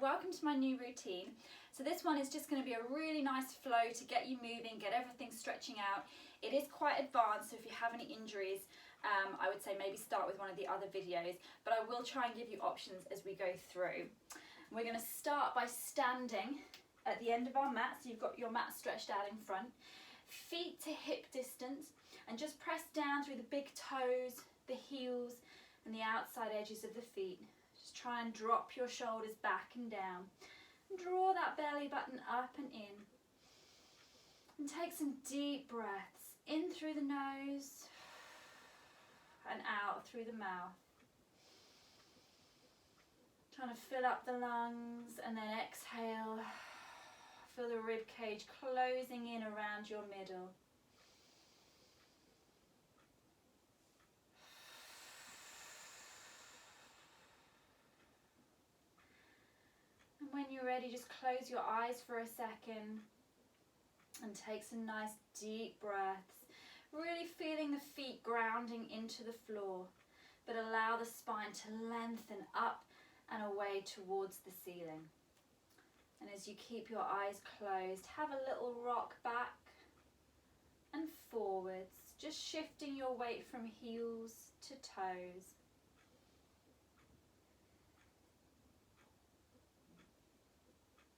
welcome to my new routine. So this one is just going to be a really nice flow to get you moving, get everything stretching out. It is quite advanced, so if you have any injuries, I would say maybe start with one of the other videos, but I will try and give you options as we go through. We're going to start by standing at the end of our mat, so you've got your mat stretched out in front, feet to hip distance, and just press down through the big toes, the heels, and the outside edges of the feet. Just try and drop your shoulders back and down. And draw that belly button up and in. And take some deep breaths in through the nose and out through the mouth. Trying to fill up the lungs and then exhale. Feel the rib cage closing in around your middle. When you're ready, just close your eyes for a second and take some nice deep breaths, really feeling the feet grounding into the floor, but allow the spine to lengthen up and away towards the ceiling. And as you keep your eyes closed, have a little rock back and forwards, just shifting your weight from heels to toes.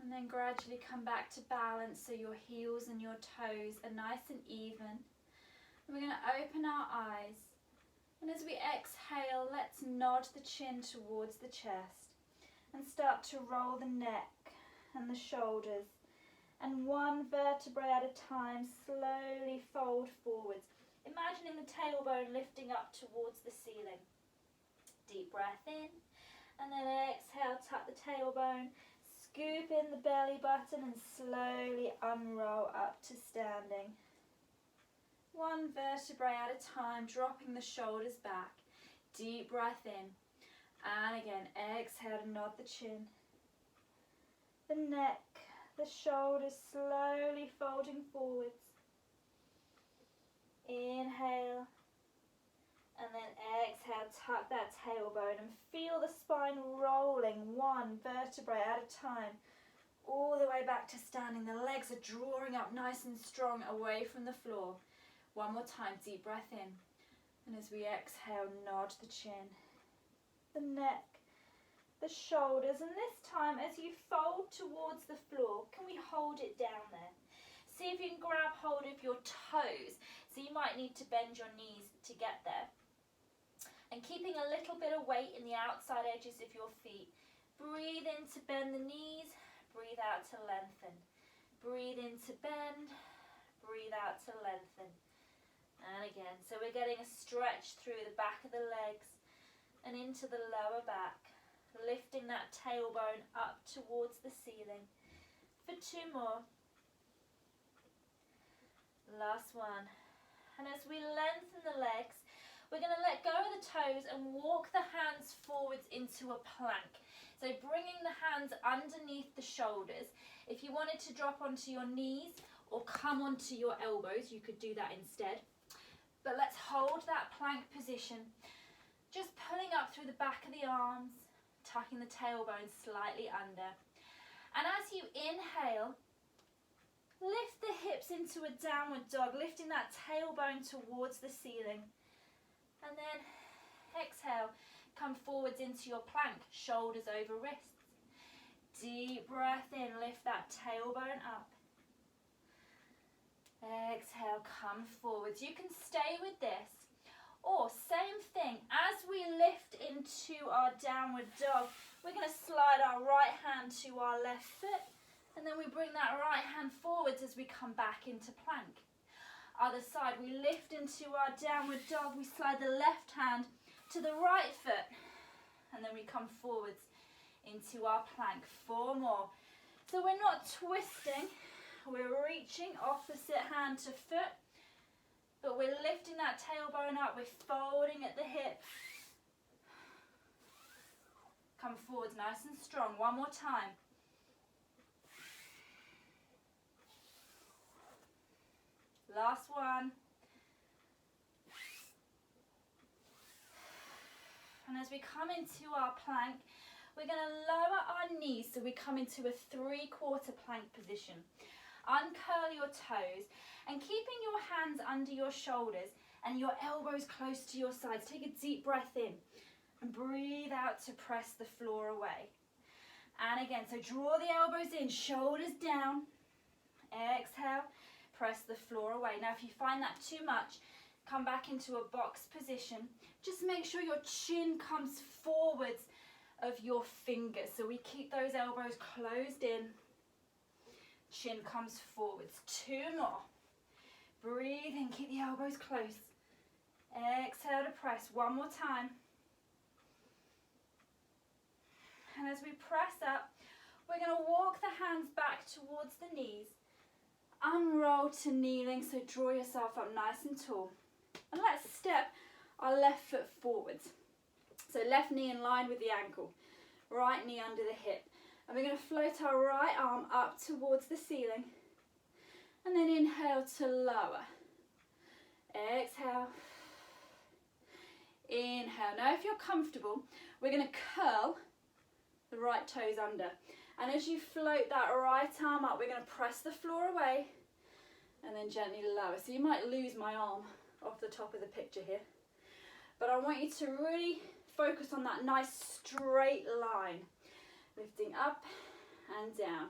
And then gradually come back to balance so your heels and your toes are nice and even. And we're going to open our eyes. And as we exhale, let's nod the chin towards the chest and start to roll the neck and the shoulders. And one vertebrae at a time, slowly fold forwards, imagining the tailbone lifting up towards the ceiling. Deep breath in, and then exhale, tuck the tailbone. Scoop in the belly button and slowly unroll up to standing. One vertebrae at a time, dropping the shoulders back. Deep breath in. And again, exhale to nod the chin. The neck, the shoulders slowly folding forwards. Inhale. And then exhale, tuck that tailbone and feel the spine rolling one vertebrae at a time, all the way back to standing. The legs are drawing up nice and strong away from the floor. One more time, deep breath in. And as we exhale, nod the chin, the neck, the shoulders. And this time, as you fold towards the floor, can we hold it down there? See if you can grab hold of your toes. So you might need to bend your knees to get there. And keeping a little bit of weight in the outside edges of your feet. Breathe in to bend the knees, breathe out to lengthen. Breathe in to bend, breathe out to lengthen. And again, so we're getting a stretch through the back of the legs and into the lower back. Lifting that tailbone up towards the ceiling. For two more. Last one. And as we lengthen the legs, we're going to let go of the toes and walk the hands forwards into a plank. So bringing the hands underneath the shoulders. If you wanted to drop onto your knees or come onto your elbows, you could do that instead. But let's hold that plank position. Just pulling up through the back of the arms, tucking the tailbone slightly under. And as you inhale, lift the hips into a downward dog, lifting that tailbone towards the ceiling. And then exhale, come forwards into your plank, shoulders over wrists. Deep breath in, lift that tailbone up. Exhale, come forwards. You can stay with this. Or same thing, as we lift into our downward dog, we're going to slide our right hand to our left foot. And then we bring that right hand forwards as we come back into plank. Other side, we lift into our downward dog, we slide the left hand to the right foot, and then we come forwards into our plank. Four more. So we're not twisting, we're reaching opposite hand to foot, but we're lifting that tailbone up, we're folding at the hip. Come forwards nice and strong. One more time. Last one. And as we come into our plank, we're going to lower our knees so we come into a 3/4 plank position. Uncurl your toes and keeping your hands under your shoulders and your elbows close to your sides. Take a deep breath in and breathe out to press the floor away. And again, so draw the elbows in, shoulders down. Exhale, press the floor away. Now if you find that too much, come back into a box position. Just make sure your chin comes forwards of your fingers. So we keep those elbows closed in. Chin comes forwards. 2 more. Breathe in, keep the elbows close. Exhale to press. 1 more time. And as we press up, we're going to walk the hands back towards the knees. Unroll to kneeling, so draw yourself up nice and tall. And let's step our left foot forwards. So left knee in line with the ankle, right knee under the hip. And we're going to float our right arm up towards the ceiling. And then inhale to lower. Exhale. Inhale. Now if you're comfortable, we're going to curl the right toes under. And as you float that right arm up, we're going to press the floor away and then gently lower. So you might lose my arm off the top of the picture here. But I want you to really focus on that nice straight line. Lifting up and down.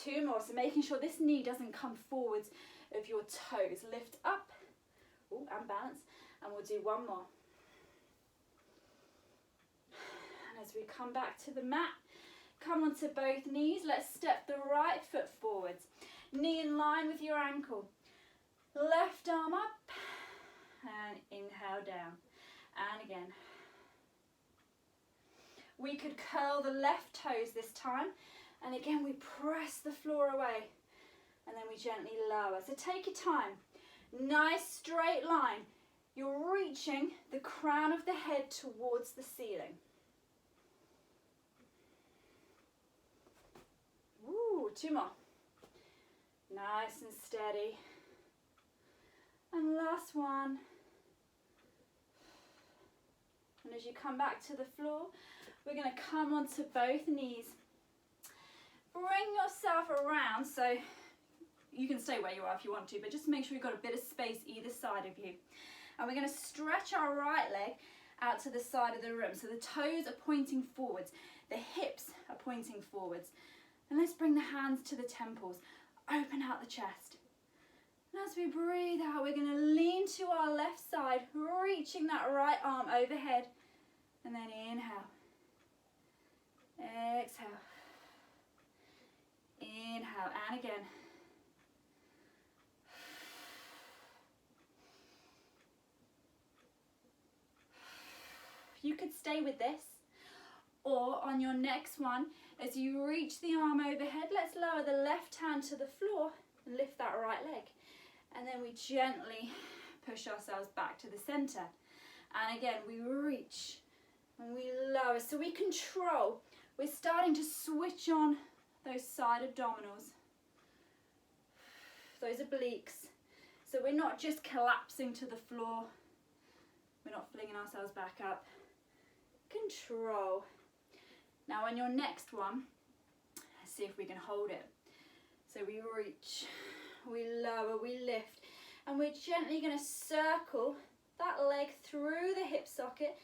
2 more. So making sure this knee doesn't come forwards of your toes. Lift up. Ooh, and balance. And we'll do 1 more. And as we come back to the mat, come onto both knees. Let's step the right foot forwards. Knee in line with your ankle. Left arm up. And inhale down. And again. We could curl the left toes this time. And again, we press the floor away. And then we gently lower. So take your time. Nice straight line. You're reaching the crown of the head towards the ceiling. Ooh, 2 more. Nice and steady. And last one. And as you come back to the floor, we're going to come onto both knees. Bring yourself around, so you can stay where you are if you want to, but just make sure you've got a bit of space either side of you. And we're going to stretch our right leg out to the side of the room. So the toes are pointing forwards, the hips are pointing forwards. And let's bring the hands to the temples, open out the chest. And as we breathe out, we're going to lean to our left side, reaching that right arm overhead. And then inhale. Exhale. Inhale, and again. You could stay with this, or on your next one, as you reach the arm overhead, let's lower the left hand to the floor and lift that right leg. And then we gently push ourselves back to the center. And again, we reach and we lower. So we control. We're starting to switch on those side abdominals, those obliques. So we're not just collapsing to the floor. We're not flinging ourselves back up. Control. Now on your next one, let's see if we can hold it. So we reach, we lower, we lift, and we're gently going to circle that leg through the hip socket.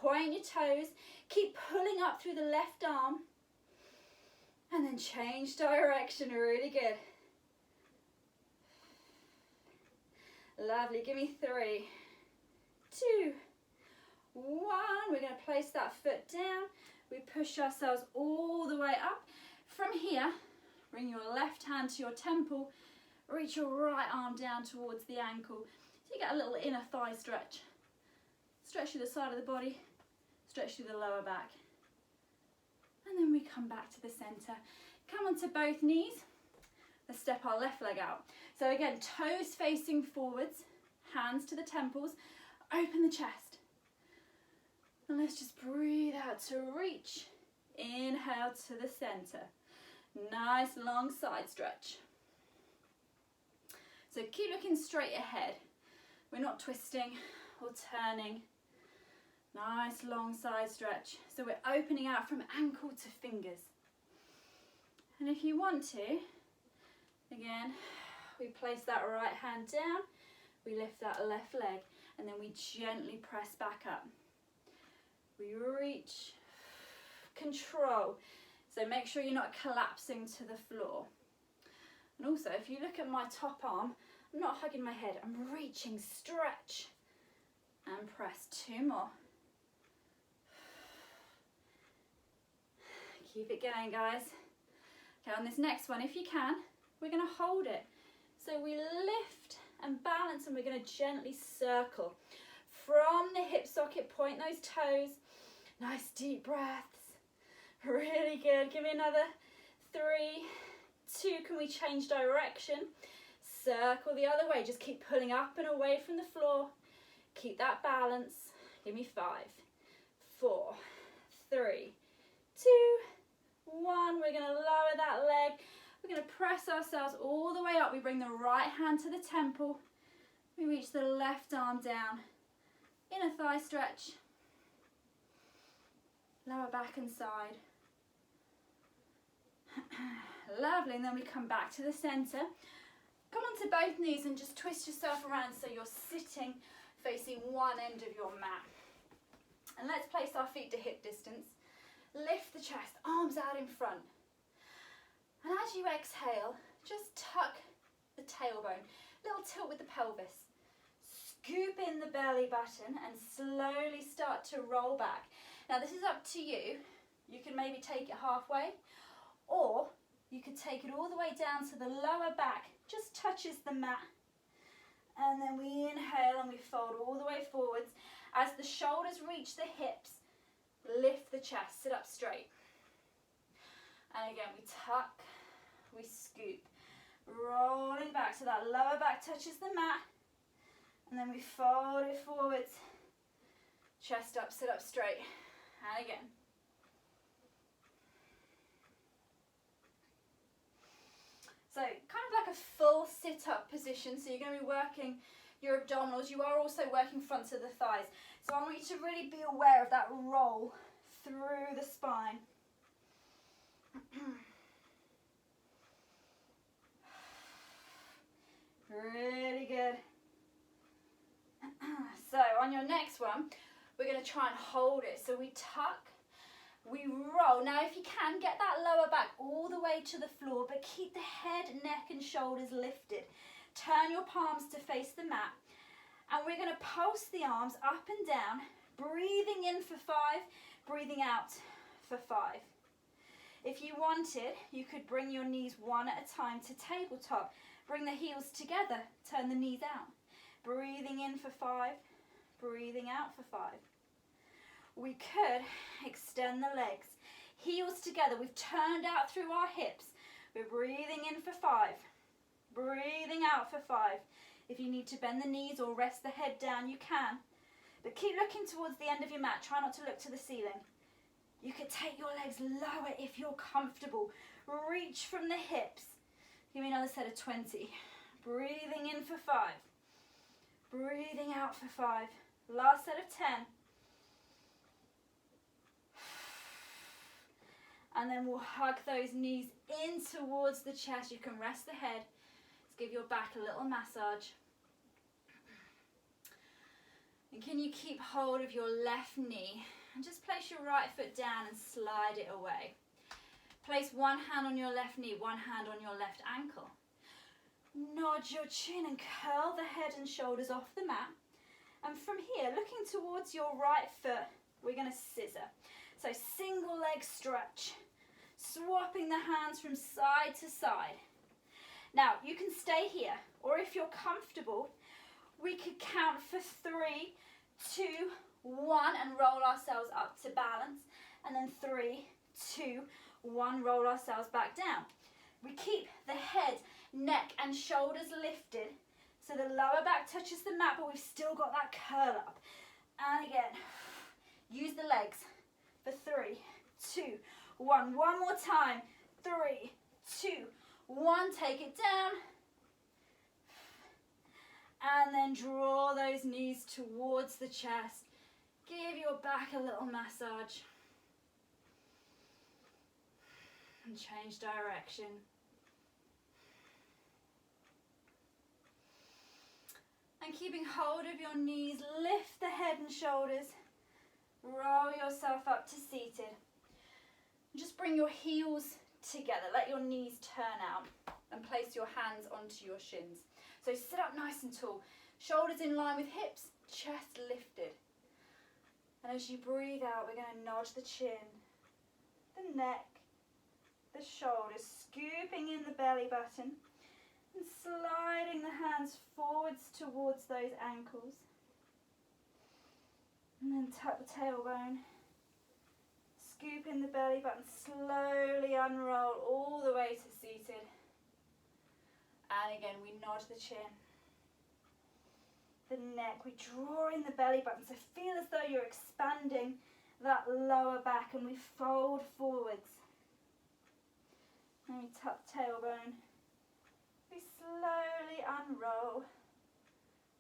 Point your toes, keep pulling up through the left arm, and then change direction. Really good. Lovely. Give me 3, 2, 1. We're going to place that foot down. We push ourselves all the way up. From here, bring your left hand to your temple. Reach your right arm down towards the ankle. So you get a little inner thigh stretch. Stretch through the side of the body. Stretch through the lower back. And then we come back to the center. Come onto both knees. Let's step our left leg out. So again, toes facing forwards, hands to the temples. Open the chest. And let's just breathe out to reach. Inhale to the center. Nice long side stretch. So keep looking straight ahead. We're not twisting or turning. Nice long side stretch. So we're opening out from ankle to fingers. And if you want to, again, we place that right hand down, we lift that left leg, and then we gently press back up. We reach, control. So make sure you're not collapsing to the floor. And also, if you look at my top arm, I'm not hugging my head, I'm reaching, stretch, and press. 2 more. Keep it going, guys. Okay, on this next one, if you can, we're going to hold it. So we lift and balance, and we're going to gently circle. From the hip socket, point those toes. Nice deep breaths. Really good. Give me another 3, 2. Can we change direction? Circle the other way. Just keep pulling up and away from the floor. Keep that balance. Give me 5, 4, 3, 2, 1. We're going to lower that leg. We're going to press ourselves all the way up. We bring the right hand to the temple. We reach the left arm down. Inner thigh stretch. Lower back and side. Lovely. And then we come back to the center. Come onto both knees and just twist yourself around so you're sitting facing one end of your mat. And let's place our feet to hip distance. Lift the chest, arms out in front. And as you exhale, just tuck the tailbone. Little tilt with the pelvis. Scoop in the belly button and slowly start to roll back. Now this is up to you. You can maybe take it halfway, or you could take it all the way down so the lower back just touches the mat. And then we inhale and we fold all the way forwards. As the shoulders reach the hips, lift the chest, sit up straight. And again, we tuck, we scoop, rolling back so that lower back touches the mat. And then we fold it forwards, chest up, sit up straight. And again. So kind of like a full sit-up position. So you're going to be working your abdominals. You are also working fronts of the thighs. So I want you to really be aware of that roll through the spine. Really good. So on your next one, we're going to try and hold it. So we tuck, we roll. Now if you can, get that lower back all the way to the floor, but keep the head, neck and shoulders lifted. Turn your palms to face the mat. And we're going to pulse the arms up and down, breathing in for 5, breathing out for 5. If you wanted, you could bring your knees one at a time to tabletop. Bring the heels together, turn the knees out. Breathing in for 5, breathing out for 5. We could extend the legs. Heels together, we've turned out through our hips. We're breathing in for 5, breathing out for 5. If you need to bend the knees or rest the head down, you can. But keep looking towards the end of your mat. Try not to look to the ceiling. You could take your legs lower if you're comfortable. Reach from the hips. Give me another set of 20. Breathing in for 5. Breathing out for 5. Last set of 10. And then we'll hug those knees in towards the chest. You can rest the head. Let's give your back a little massage. And can you keep hold of your left knee? And just place your right foot down and slide it away. Place one hand on your left knee, one hand on your left ankle. Nod your chin and curl the head and shoulders off the mat. And from here, looking towards your right foot, we're going to scissor. So single leg stretch, swapping the hands from side to side. Now, you can stay here, or if you're comfortable, we could count for 3, 2, 1, and roll ourselves up to balance. And then 3, 2, 1, roll ourselves back down. We keep the head, neck and shoulders lifted so the lower back touches the mat, but we've still got that curl up. And again, use the legs for 3, 2, 1. One more time. 3, 2, 1. Take it down. And then draw those knees towards the chest. Give your back a little massage. And change direction. And keeping hold of your knees, lift the head and shoulders. Roll yourself up to seated. Just bring your heels together. Let your knees turn out and place your hands onto your shins. So sit up nice and tall. Shoulders in line with hips, chest lifted. And as you breathe out, we're going to nod the chin, the neck, the shoulders, scooping in the belly button and sliding the hands forwards towards those ankles. And then tuck the tailbone, scoop in the belly button, slowly unroll all the way to seated. And again, we nod the chin, the neck, we draw in the belly button, so feel as though you're expanding that lower back, and we fold forwards. And we tuck the tailbone, we slowly unroll,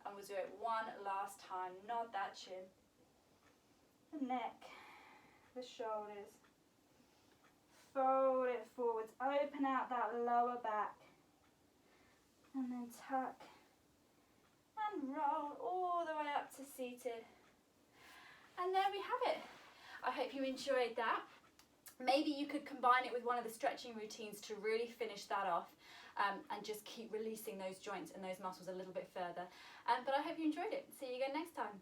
and we'll do it one last time. Nod that chin, the neck, the shoulders, fold it forwards, open out that lower back, and then tuck and roll all the way up to seated. And there we have it. I hope you enjoyed that. Maybe you could combine it with one of the stretching routines to really finish that off, and just keep releasing those joints and those muscles a little bit further. But I hope you enjoyed it. See you again next time.